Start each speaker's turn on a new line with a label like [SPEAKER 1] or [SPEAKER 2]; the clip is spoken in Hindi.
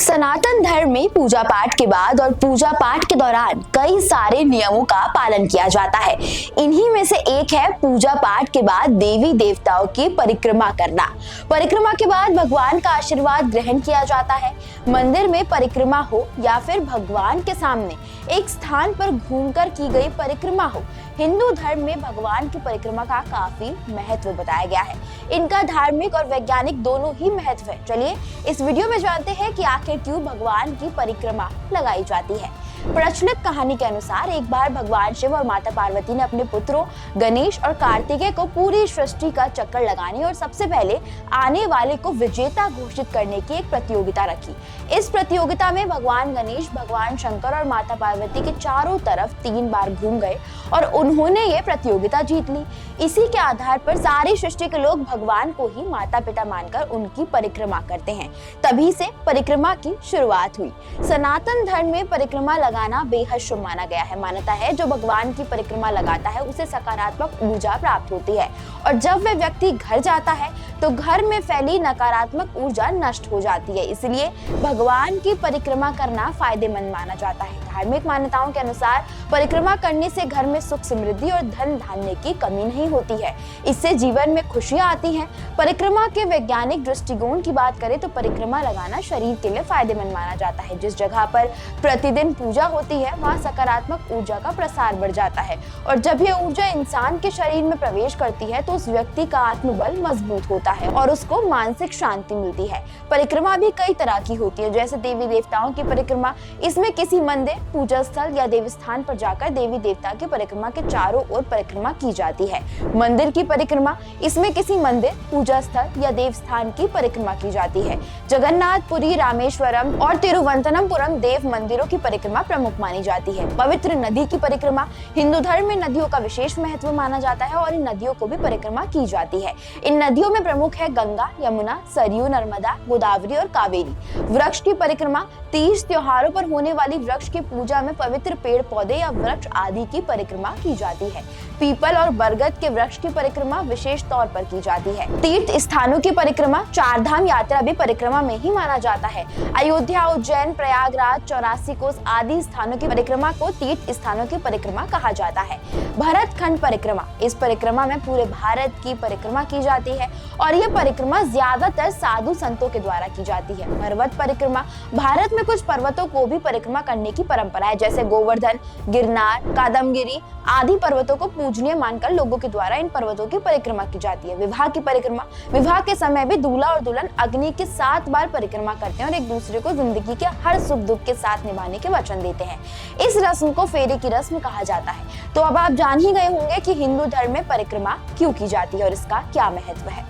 [SPEAKER 1] सनातन धर्म में पूजा पाठ के बाद और पूजा पाठ के दौरान कई सारे नियमों का पालन किया जाता है। इन्हीं में से एक है पूजा पाठ के बाद देवी देवताओं की परिक्रमा करना। परिक्रमा के बाद भगवान का आशीर्वाद ग्रहण किया जाता है। मंदिर में परिक्रमा हो या फिर भगवान के सामने एक स्थान पर घूमकर की गई परिक्रमा हो, हिंदू धर्म में भगवान की परिक्रमा का काफी महत्व बताया गया है। इनका धार्मिक और वैज्ञानिक दोनों ही महत्व है। चलिए इस वीडियो में जानते हैं कि आखिर क्यों भगवान की परिक्रमा लगाई जाती है। प्रचलित कहानी के अनुसार एक बार भगवान शिव और माता पार्वती ने अपने पुत्रों गणेश और कार्तिकेय को पूरी सृष्टि का चक्कर लगाने और सबसे पहले आने वाले को विजेता घोषित करने की एक प्रतियोगिता रखी। इस प्रतियोगिता में भगवान गणेश, भगवान शंकर और माता पार्वती के चारों तरफ 3 बार घूम गए और उन्होंने ये प्रतियोगिता जीत ली। इसी के आधार पर सारी सृष्टि के लोग भगवान को ही माता पिता मानकर उनकी परिक्रमा करते हैं। तभी से परिक्रमा की शुरुआत हुई। सनातन धर्म में परिक्रमा लगाना बेहद शुभ माना गया है। मान्यता है जो भगवान की परिक्रमा लगाता है उसे सकारात्मक ऊर्जा प्राप्त होती है और जब वह व्यक्ति घर जाता है तो घर में फैली नकारात्मक ऊर्जा नष्ट हो जाती है। इसलिए भगवान की परिक्रमा करना फायदेमंद माना जाता है। धार्मिक मान्यताओं के अनुसार परिक्रमा करने से घर में सुख समृद्धि और धन धान्य की कमी नहीं होती है। इससे जीवन में खुशियां आती हैं। परिक्रमा के वैज्ञानिक दृष्टिकोण की बात करें तो परिक्रमा लगाना शरीर के लिए फायदेमंद माना जाता है। जिस जगह पर प्रतिदिन पूजा होती है वहाँ सकारात्मक ऊर्जा का प्रसार बढ़ जाता है और जब यह ऊर्जा इंसान के शरीर में प्रवेश करती है तो उस व्यक्ति का आत्मबल मजबूत होता है और उसको मानसिक शांति मिलती है। परिक्रमा भी कई तरह की होती है, जैसे देवी देवताओं की परिक्रमा। इसमें किसी मंदिर, पूजा स्थल या देवी स्थान पर जाकर देवी देवता की परिक्रमा के चारों ओर परिक्रमा की जाती है। मंदिर की परिक्रमा, इसमें किसी मंदिर, पूजा स्थल या देव स्थान की परिक्रमा की जाती है। जगन्नाथपुरी, रामेश्वरम और तिरुवनंतपुरम देव मंदिरों की परिक्रमा प्रमुख मानी जाती है। पवित्र नदी की परिक्रमा, हिंदू धर्म में नदियों का विशेष महत्व माना जाता है और इन नदियों को भी परिक्रमा की जाती है। इन नदियों में प्रमुख है गंगा, यमुना, सरयू, नर्मदा, गोदावरी और कावेरी। वृक्ष की परिक्रमा, तीज त्योहारों पर होने वाली वृक्ष की पूजा में पवित्र पेड़ पौधे या वृक्ष आदि की परिक्रमा की जाती है। पीपल और बरगद के वृक्ष की परिक्रमा विशेष तौर पर की जाती है। तीर्थ स्थानों की परिक्रमा, 4 धाम यात्रा भी परिक्रमा में ही माना जाता है। अयोध्या, उज्जैन, प्रयागराज, 84 कोस आदि स्थानों की परिक्रमा को तीर्थ स्थानों की परिक्रमा कहा जाता है। भरत खंड परिक्रमा, इस परिक्रमा में पूरे भारत की परिक्रमा की जाती है और यह परिक्रमा ज्यादातर साधु संतों के द्वारा की जाती है। पर्वत परिक्रमा, भारत में कुछ पर्वतों को भी परिक्रमा करने की परंपरा है, जैसे गोवर्धन, गिरनार, कादमगिरी आदि पर्वतों को पूजनीय मानकर लोगों के द्वारा इन पर्वतों की परिक्रमा की जाती है। विवाह की परिक्रमा, विवाह के समय भी दूल्हा और दुल्हन अग्नि की 7 बार परिक्रमा करते हैं और एक दूसरे को जिंदगी के हर सुख दुख के साथ निभाने के वचन देते हैं। इस रस्म को फेरे की रस्म कहा जाता है। तो अब आप जान ही गए होंगे कि हिंदू धर्म में परिक्रमा क्यों की जाती है और इसका क्या महत्व है।